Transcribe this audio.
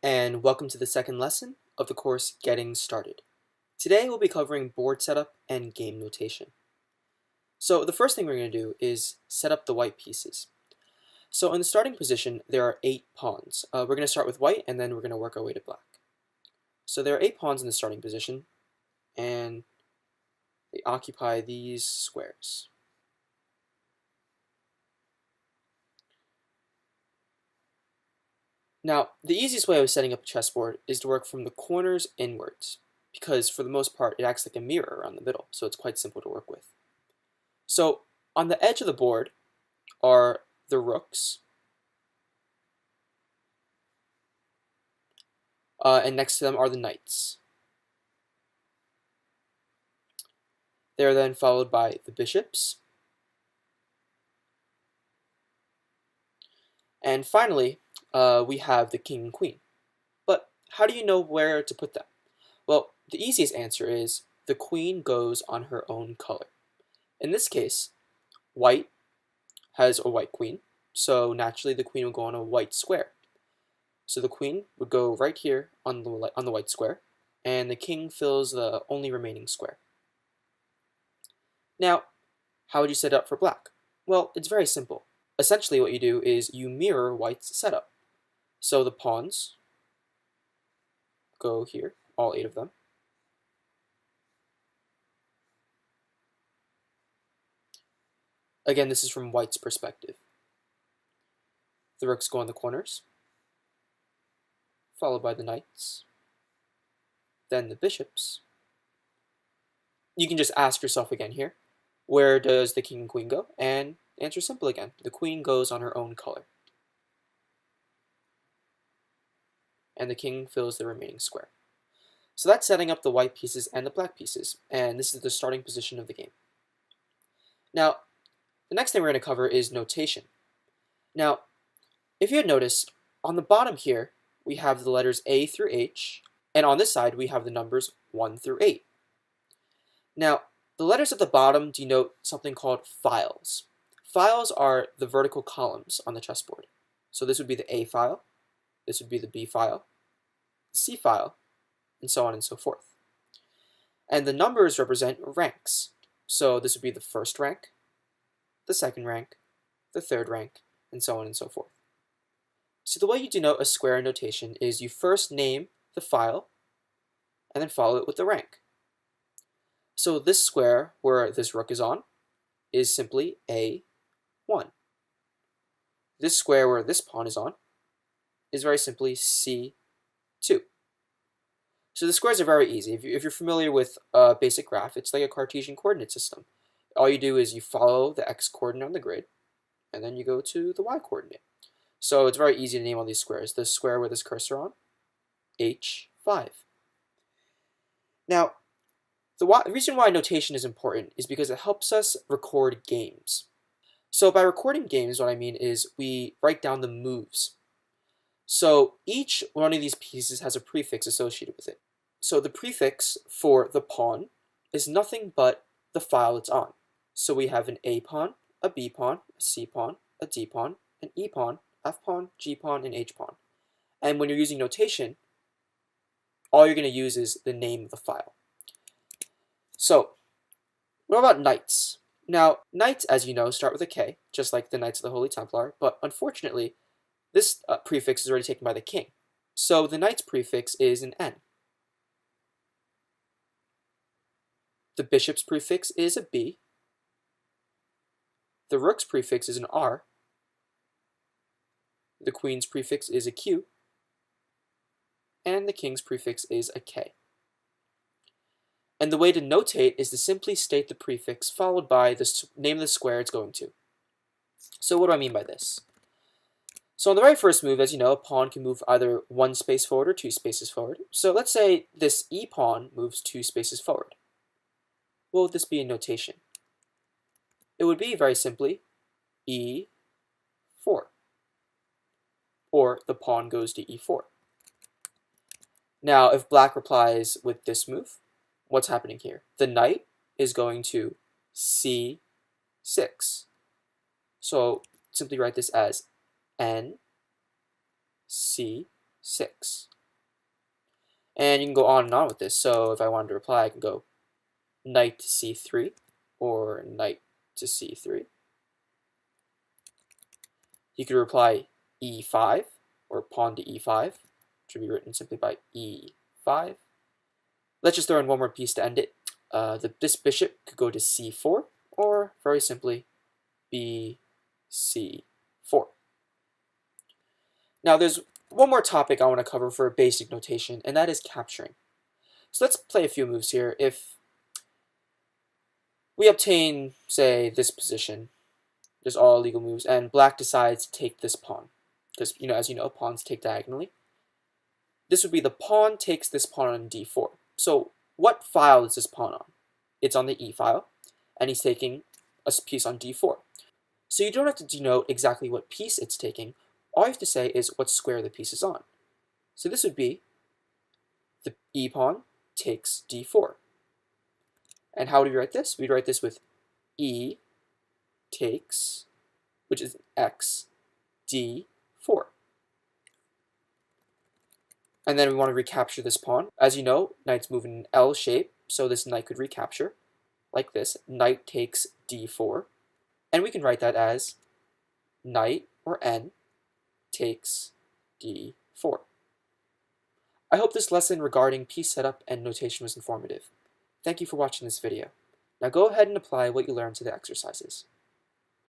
and welcome to the second lesson of the course Getting Started. Today we'll be covering board setup and game notation. So the first thing we're going to do is set up the white pieces. So in the starting position there are 8 pawns. We're going to start with white and then we're going to work our way to black. So there are 8 pawns in the starting position and they occupy these squares. Now, the easiest way of setting up a chessboard is to work from the corners inwards, because for the most part it acts like a mirror around the middle, so it's quite simple to work with. So on the edge of the board are the rooks, and next to them are the knights. They are then followed by the bishops, and finally we have the king and queen. But how do you know where to put them? Well, the easiest answer is the queen goes on her own color. In this case, white has a white queen, so naturally the queen will go on a white square. So the queen would go right here on the white square, and the king fills the only remaining square. Now, how would you set it up for black? Well, it's very simple. Essentially what you do is you mirror white's setup. So the pawns go here, all 8 of them. Again, this is from white's perspective. The rooks go on the corners, followed by the knights, then the bishops. You can just ask yourself again here, where does the king and queen go? And answer simple again, the queen goes on her own color. And the king fills the remaining square. So that's setting up the white pieces and the black pieces, and this is the starting position of the game. Now, the next thing we're going to cover is notation. Now, if you had noticed, on the bottom here, we have the letters A through H, and on this side, we have the numbers 1 through 8. Now, the letters at the bottom denote something called files. Files are the vertical columns on the chessboard. So this would be the A file, this would be the B file, the C file, and so on and so forth. And the numbers represent ranks. So this would be the first rank, the second rank, the third rank, and so on and so forth. So the way you denote a square in notation is you first name the file, and then follow it with the rank. So this square where this rook is on is simply A1. This square where this pawn is on is very simply C2. So the squares are very easy. If you're familiar with a basic graph, it's like a Cartesian coordinate system. All you do is you follow the x coordinate on the grid, and then you go to the y coordinate. So it's very easy to name all these squares. The square with this cursor on, H5. Now, the reason why notation is important is because it helps us record games. So by recording games, what I mean is we write down the moves. So each one of these pieces has a prefix associated with it. So the prefix for the pawn is nothing but the file it's on. So we have an A pawn, a B pawn, a C pawn, a D pawn, an E pawn, F pawn, G pawn, and H pawn. And when you're using notation, all you're going to use is the name of the file. So, what about knights? Now, knights, as you know, start with a K, just like the Knights of the Holy Templar, but unfortunately, this prefix is already taken by the king. So the knight's prefix is an N. The bishop's prefix is a B. The rook's prefix is an R. The queen's prefix is a Q. And the king's prefix is a K. And the way to notate is to simply state the prefix followed by the name of the square it's going to. So what do I mean by this? So on the very first move, as you know, a pawn can move either 1 space forward or 2 spaces forward. So let's say this E pawn moves 2 spaces forward. What would this be in notation? It would be very simply E4. Or the pawn goes to E4. Now, if black replies with this move, what's happening here? The knight is going to C6. So simply write this as N C6. 6. And you can go on and on with this. So if I wanted to reply, I can go knight to c3 or knight to c3. You could reply e5 or pawn to e5, which would be written simply by e5. Let's just throw in one more piece to end it. This bishop could go to c4 or, very simply, bc4. Now there's one more topic I want to cover for basic notation, and that is capturing. So let's play a few moves here. If we obtain, say, this position, there's all legal moves, and black decides to take this pawn, because, as you know, pawns take diagonally. This would be the pawn takes this pawn on d4. So what file is this pawn on? It's on the e file, and he's taking a piece on d4. So you don't have to denote exactly what piece it's taking. All you have to say is what square the piece is on. So this would be the e pawn takes d4. And how do we write this? We'd write this with e takes, which is x, d4. And then we want to recapture this pawn. As you know, knights move in an L shape, so this knight could recapture like this. Knight takes d4. And we can write that as knight, or n, takes d4. I hope this lesson regarding piece setup and notation was informative. Thank you for watching this video. Now go ahead and apply what you learned to the exercises.